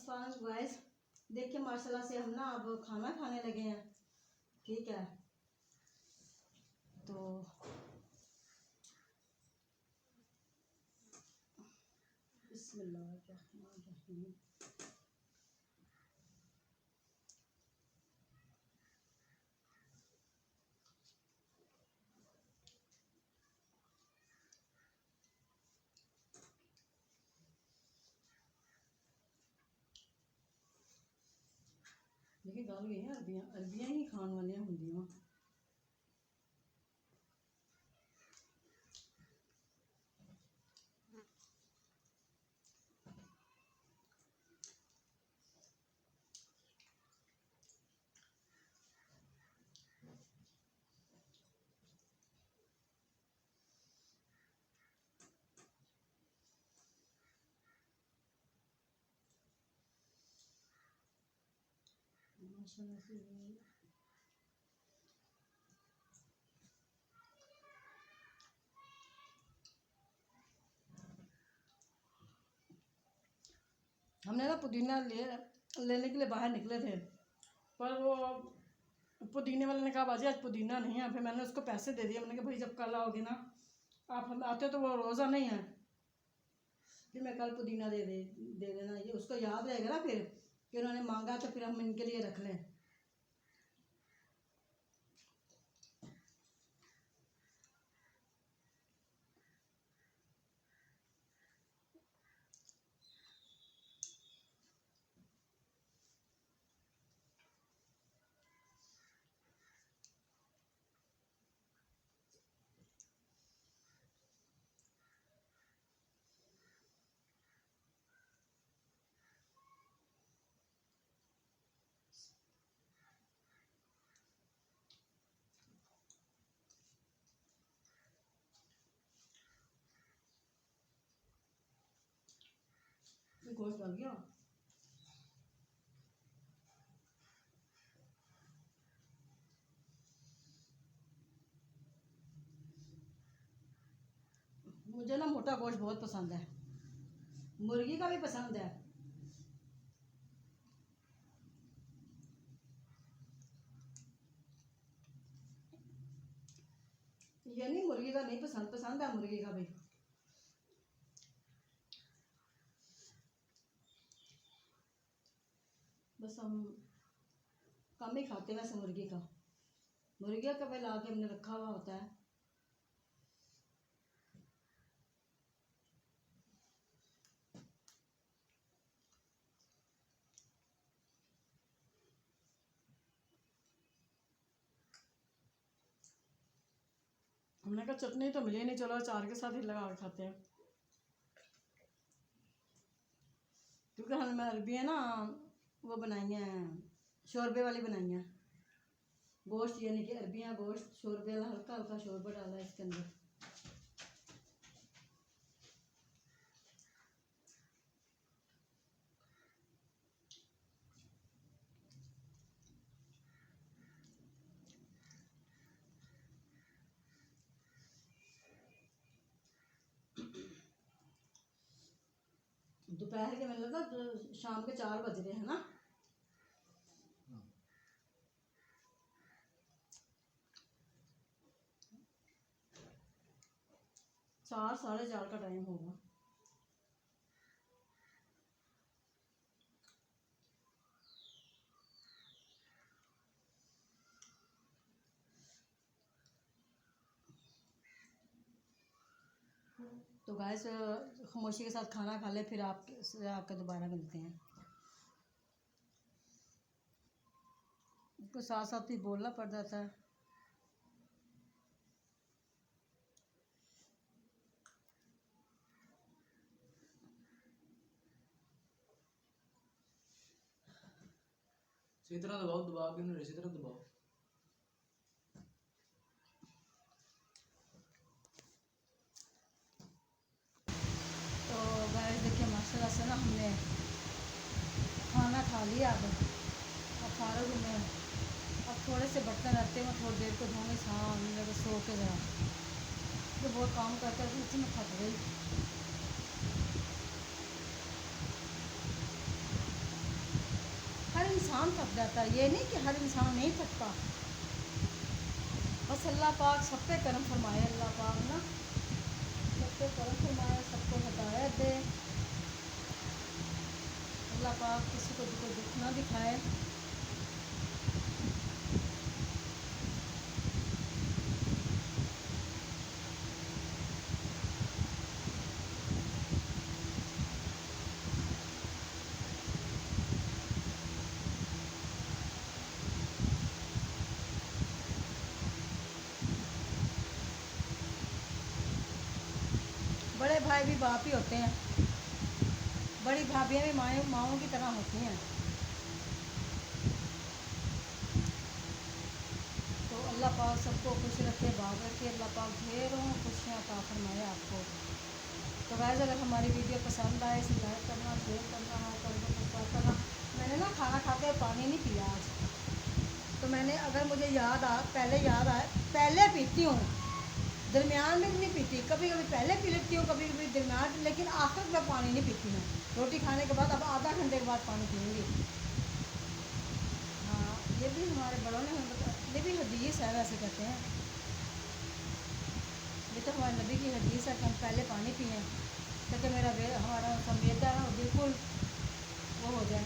अस्सलाम गाइस, देखिए माशाल्लाह से हम ना अब खाना खाने लगे हैं। ठीक है, तो बिस्मिल्लाहिर्रहमानिर्रहीम। देखिए गल गई अरबियाँ अरबियाँ ही खाने वाली होंगी। माशाल्लाह से हमने ना पुदीना लेने के लिए बाहर निकले थे, पर वो पुदीने वाले ने कहा बाजी आज पुदीना नहीं है। फिर मैंने उसको पैसे दे दिए। मैंने कहा भाई जब कल आओगे ना आप हम आते हो तो वो रोज़ा नहीं है, फिर मैं कल पुदीना दे देना। ये उसको याद रहेगा ना फिर कि उन्होंने मांगा तो फिर हम इनके लिए रख लें। गोश्त बन गया। मुझे ना मोटा गोश्त बहुत पसंद है, मुर्गी का भी पसंद है। ये नहीं मुर्गी का नहीं पसंद है मुर्गी का भी। बस हम कम ही खाते हैं वैसे मुर्गी का। मुर्गी का भी ला के हमने रखा हुआ होता है। हमने कहा चटनी तो मिली नहीं, चलो अचार के साथ ही लगा के खाते हैं। क्योंकि हमने अरबी है ना वो बनाई हैं, शोरबे वाली बनाई हैं। गोश्त यानी कि अरबियाँ गोश्त शोरबे वाला, हल्का हल्का शोरबा डाला है इसके अंदर। दोपहर के मतलब ना शाम के 4 बज रहे हैं ना। चार 4:30 का टाइम होगा। तो गैस खामोशी के साथ खाना खा ले, फिर आपके दोबारा मिलते हैं। तो साथ साथ ही बोलना पड़ जाता है। इसी तरह दबाओ, दबा के नहीं इसी तरह दबाओ। तो गैस देखिए माशाल्लाह से ना हमने खाना खा लिया। अब फारग में अब थोड़े से बर्तन रहते हैं, मैं थोड़ी देर को धोंगे। शाम लगे सो के ज़रा तो बहुत काम करते थे, इतनी थक गई। इंसान थक जाता है, ये नहीं कि हर इंसान नहीं थकता। बस अल्लाह पाक सब पे करम फरमाए, अल्लाह पाक ना सब पे करम फरमाए, सबको हिदायत दे, अल्लाह पाक किसी को कोई दुख ना दिखाए। बड़े भाई भी बाप ही होते हैं, बड़ी भाभियाँ भी माँओं की तरह होती हैं। तो अल्लाह पाक सबको खुश रखे, बाग रखे, अल्लाह पाक ढेरों खुशियाँ अता फरमाए आपको। तो वैसे अगर हमारी वीडियो पसंद आए इसे लाइक करना, शेयर करना, कर दो सब्सक्राइब करना। मैंने ना खाना खा के पानी नहीं पिया आज, तो मैंने अगर मुझे पहले याद आए, पहले पीती हूँ, दरमियान में नहीं पीती, कभी कभी पहले पी लेती हूँ, कभी कभी दरमियान, लेकिन आखिर में पानी नहीं पीती हूँ। रोटी खाने के बाद अब आधा घंटे के बाद पानी पीऊँगी। हाँ, ये भी हमारे बड़ों ने हमें बताया, ये भी हदीस है, वैसे कहते हैं ये तो हमारे नबी की हदीस है कि हम पहले पानी पिए ताकि हमारा मैदा ना बिल्कुल वो हो जाए।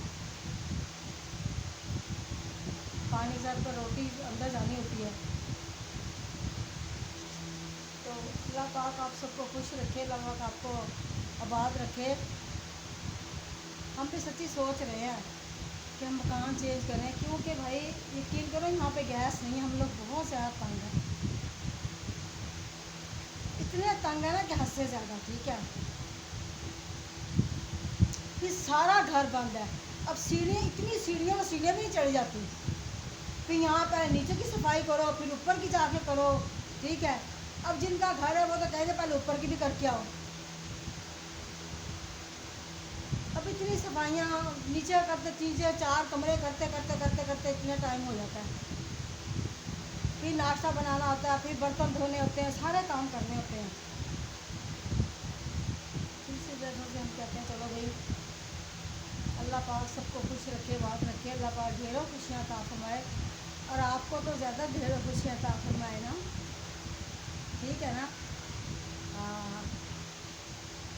पानी साथ पर रोटी अंदर जानी होती है। तो अल्लाह पाक आप सबको खुश रखे, अल्लाह पाक आपको आबाद रखे। हम भी सच्ची सोच रहे हैं कि हम मकान चेंज करें, क्योंकि भाई यकीन करो यहाँ पे गैस नहीं है, हम लोग बहुत ज़्यादा तंग हैं, इतने तंग है ना कि हद से ज़्यादा। ठीक है, फिर सारा घर बंद है। अब सीढ़ियाँ, इतनी सीढ़ियाँ भी नहीं चढ़ी जाती, फिर यहाँ पर नीचे की सफाई करो, फिर ऊपर की जाके करो। ठीक है, अब जिनका घर है वो तो कहेंगे पहले ऊपर की भी करके आओ। अब इतनी सफाइयाँ नीचे करते, नीचे 4 कमरे करते करते करते करते इतने टाइम हो जाता है। फिर नाश्ता बनाना होता है, फिर बर्तन धोने होते हैं, सारे काम करने होते हैं। इसी वजह से हम कहते हैं चलो भाई अल्लाह पाक सबको खुश रखे, बात रखे, अल्लाह पाक ढेरों खुशियाँ अता फरमाए, और आपको तो ज़्यादा ढेरों खुशियाँ अता फरमाए ना। ठीक है ना।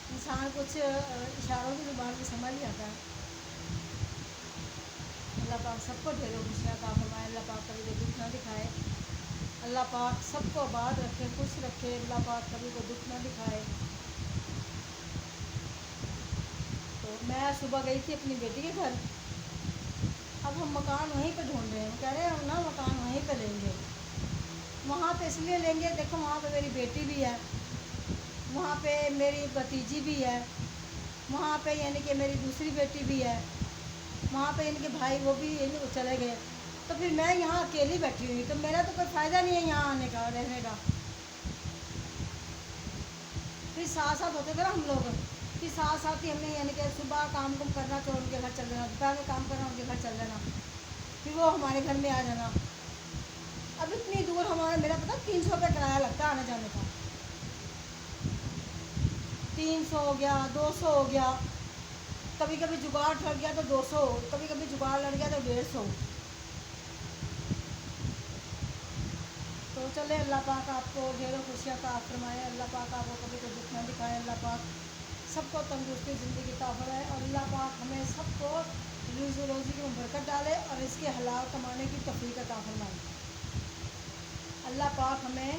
इंसान कुछ इशारों की ज़ुबान भी समझ ही आता है। अल्लाह पाक सबको ढेरों खुशियाँ अता फरमाए, अल्लाह पाक कभी को दुख ना दिखाए, अल्लाह पाक सबको आबाद रखे, खुश रखे, अल्लाह पाक कभी को दुख ना दिखाए। तो मैं सुबह गई थी अपनी बेटी के घर, अब हम मकान वहीं पे ढूंढ रहे हैं, कह रहे हैं हम ना मकान वहीं पे लेंगे। वहाँ पे इसलिए लेंगे, देखो वहाँ पे मेरी बेटी भी है, वहाँ पे मेरी भतीजी भी है, वहाँ पे यानी कि मेरी दूसरी बेटी भी है, वहाँ पे इनके भाई वो भी चले गए, तो फिर मैं यहाँ अकेली बैठी हुई, तो मेरा तो कोई फ़ायदा नहीं है यहाँ आने का, रहने का। फिर साथ साथ होते थे ना हम लोग, फिर साथ साथ ही हमने यानी कि सुबह काम करना तो उनके घर चल जाना, दोपहर में काम करना उनके घर चल जाना, फिर वो हमारे घर में आ जाना। अब इतनी दूर हमारा, मेरा पता 300 रुपये किराया लगता है आने जाने का, 300 हो गया, 200 हो गया, कभी कभी जुगाड़ ठग गया तो 200, कभी कभी जुगाड़ लड़ गया तो 150। तो चले अल्लाह पाक आपको ढेरों खुशियाँ अता फरमाए, अल्लाह पाक आपको कभी कोई दुख ना दिखाए, अल्लाह पाक सबको तंदुरुस्ती ज़िंदगी अता फरमाए, और अल्लाह पाक हमें सबको रोज़ी की बरकत डाले और इसके हलाल कमाने की तौफीक अता फरमाए। अल्लाह पाक हमें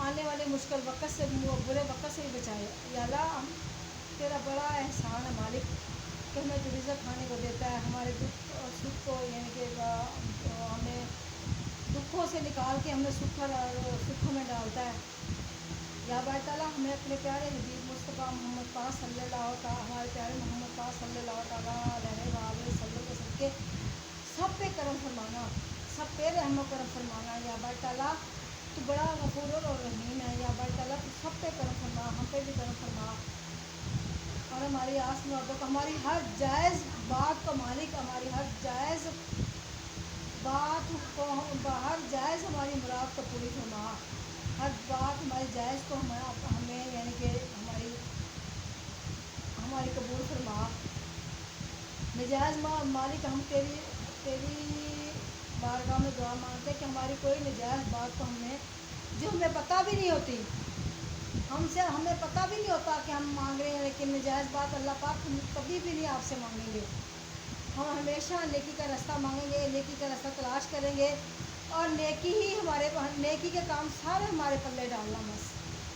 आने वाले मुश्किल वक्त से, बुरे वक्त से भी बचाए। या अल्लाह हम तेरा बड़ा एहसान है मालिक कि हमें जो रिज़्क़ खाने को देता है, हमारे दुख और सुख को यानी कि हमें दुखों से निकाल के हमें सुख में डालता है। या बात ताला हमें अपने प्यारे हबीब मुस्तफ़ा मोहम्मद पाक सल्लल्लाहु अलैहि, हमारे प्यारे मोहम्मद पाक सल्लल्लाहु अलैहि वसल्लम के सबके सब पे करम फरमाना, सब पे रहम करम फरमाना। या बात ताला तू बड़ा गफूर और रहीम है, या बात ताला तू सब पे करम फरमा, हम पे भी करम फरमा, और हमारी आस मुरादों को, हमारी हर जायज़ बात को मालिक, हमारी हर जायज़ बात को, हर जायज़ हमारी मुराद को पूरी फरमा, हर बात हमारी जायज़ को हमें यानी कि हमारी कबूल फरमा। नजायज़ मालिक हम तेरी बारगाह में दुआ मांगते हैं कि हमारी कोई नजायज़ बात तो जो हमें पता भी नहीं होती, हमें पता भी नहीं होता कि हम मांग रहे हैं, लेकिन नजायज़ बात अल्लाह पाक हम कभी भी नहीं आपसे मांगेंगे। हम हमेशा नेकी का रास्ता मांगेंगे, नेकी का रास्ता तलाश करेंगे, और नेकी के काम सारे हमारे पल्ले डालना, बस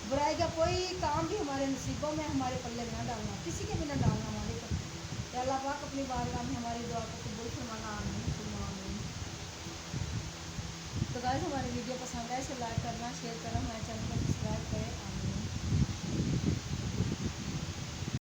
बुराई का कोई काम भी हमारे नसीबों में हमारे पल्ले ना डालना, किसी के भी ना डालना मालिक। या अल्लाह पाक अपनी बारगाह में हमारी दुआ को कबूल फरमाना, आमीन सुम्मा आमीन। तो गाइस हमारी वीडियो पसंद आए इसे लाइक करना, शेयर करना, हमारे चैनल को सब्सक्राइब करें।